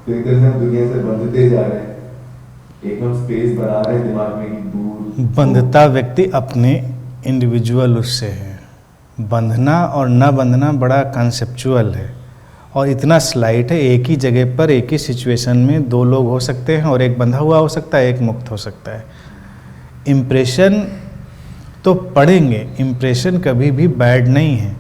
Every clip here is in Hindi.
तो एक तरह से हम दुनिया से बंधते जा रहे हैं, एकदम स्पेस बना रहे हैं दिमाग में कि दूर। बंधता व्यक्ति अपने इंडिविजुअल उससे है। बंधना और न बंधना बड़ा कंसेप्चुअल है और इतना स्लाइट है। एक ही जगह पर एक ही सिचुएशन में दो लोग हो सकते हैं और एक बंधा हुआ हो सकता है, एक मुक्त हो सकता है। इम्प्रेशन तो पढ़ेंगे, इम्प्रेशन कभी भी बैड नहीं है।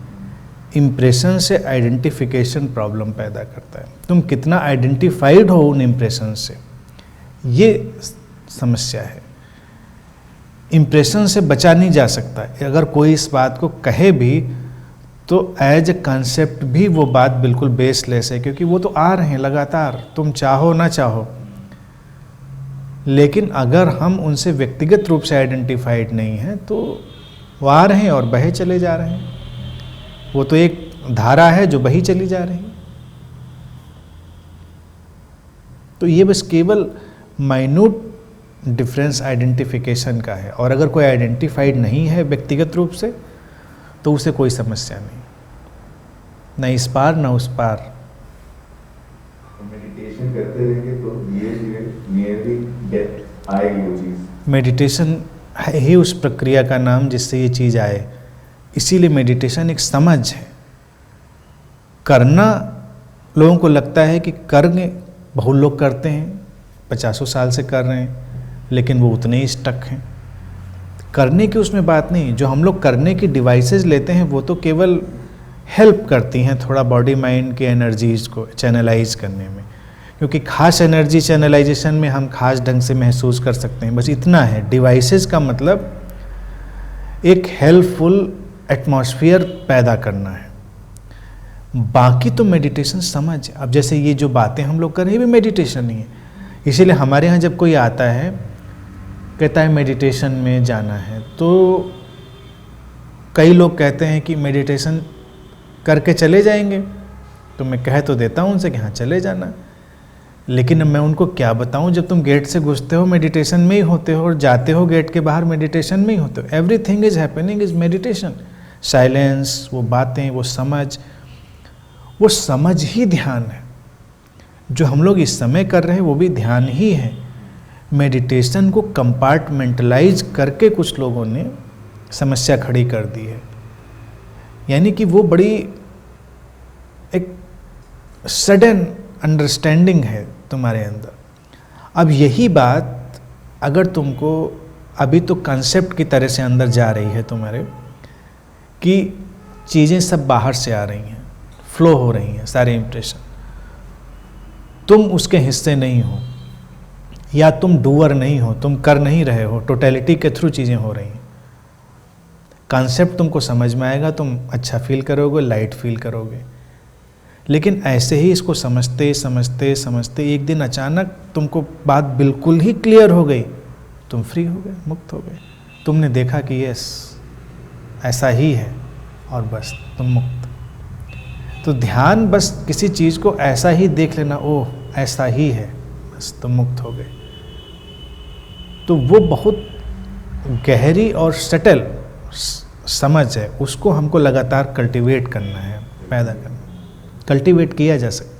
इम्प्रेशन से आइडेंटिफिकेशन प्रॉब्लम पैदा करता है। तुम कितना आइडेंटिफाइड हो उन इम्प्रेशन से, ये समस्या है। इम्प्रेशन से बचा नहीं जा सकता। अगर कोई इस बात को कहे भी तो एज ए कंसेप्ट भी वो बात बिल्कुल बेसलेस है, क्योंकि वो तो आ रहे हैं लगातार, तुम चाहो ना चाहो। लेकिन अगर हम उनसे व्यक्तिगत रूप से आइडेंटिफाइड नहीं हैं तो वो आ रहे हैं और बहे चले जा रहे हैं। वो तो एक धारा है जो बही चली जा रही है। तो ये बस केवल माइन्यूट डिफरेंस आइडेंटिफिकेशन का है। और अगर कोई आइडेंटिफाइड नहीं है व्यक्तिगत रूप से तो उसे कोई समस्या नहीं, न इस पार न उस पार। मेडिटेशन करते रहेंगे तो धीरे-धीरे डेथ आएगी वो चीज़। मेडिटेशन है ही उस प्रक्रिया का नाम जिससे ये चीज़ आए। इसीलिए मेडिटेशन एक समझ है। करना लोगों को लगता है कि करने बहुत लोग करते हैं, 50 साल से कर रहे हैं, लेकिन वो उतने ही स्टक हैं। करने की उसमें बात नहीं। जो हम लोग करने की डिवाइसेस लेते हैं वो तो केवल हेल्प करती हैं थोड़ा बॉडी माइंड की एनर्जीज़ को चैनलाइज करने में, क्योंकि खास एनर्जी चैनलाइजेशन में हम खास ढंग से महसूस कर सकते हैं, बस इतना है। डिवाइसेस का मतलब एक हेल्पफुल एटमॉस्फेयर पैदा करना है। बाकी तो मेडिटेशन समझ। अब जैसे ये जो बातें हम लोग कर रहे हैं ये भी मेडिटेशन ही है। इसीलिए हमारे यहाँ जब कोई आता है कहता है मेडिटेशन में जाना है, तो कई लोग कहते हैं कि मेडिटेशन करके चले जाएंगे। तो मैं कह तो देता हूँ उनसे कि हाँ चले जाना, लेकिन मैं उनको क्या बताऊँ, जब तुम गेट से घुसते हो मेडिटेशन में ही होते हो और जाते हो गेट के बाहर मेडिटेशन में ही होते हो। Everything is happening is meditation. Silence, वो बातें, वो समझ ही ध्यान है। जो हम लोग इस समय कर रहे हैं वो भी ध्यान ही है। मेडिटेशन को कंपार्टमेंटलाइज करके कुछ लोगों ने समस्या खड़ी कर दी है, यानी कि वो बड़ी एक सडन अंडरस्टैंडिंग है तुम्हारे अंदर। अब यही बात अगर तुमको अभी तो कंसेप्ट की तरह से अंदर जा रही है तुम्हारे, कि चीज़ें सब बाहर से आ रही हैं, फ्लो हो रही हैं सारे इम्प्रेशन, तुम उसके हिस्से नहीं हो, या तुम डूअर नहीं हो, तुम कर नहीं रहे हो, टोटलिटी के थ्रू चीज़ें हो रही हैं। कॉन्सेप्ट तुमको समझ में आएगा, तुम अच्छा फील करोगे, लाइट फील करोगे। लेकिन ऐसे ही इसको समझते समझते समझते एक दिन अचानक तुमको बात बिल्कुल ही क्लियर हो गई, तुम फ्री हो गए, मुक्त हो गए। तुमने देखा कि यस ऐसा ही है और बस तुम मुक्त। तो ध्यान बस किसी चीज़ को ऐसा ही देख लेना, ओह ऐसा ही है, बस तुम मुक्त हो गए। तो वो बहुत गहरी और सटल समझ है, उसको हमको लगातार कल्टीवेट करना है, पैदा करना। कल्टीवेट किया जा सकता है।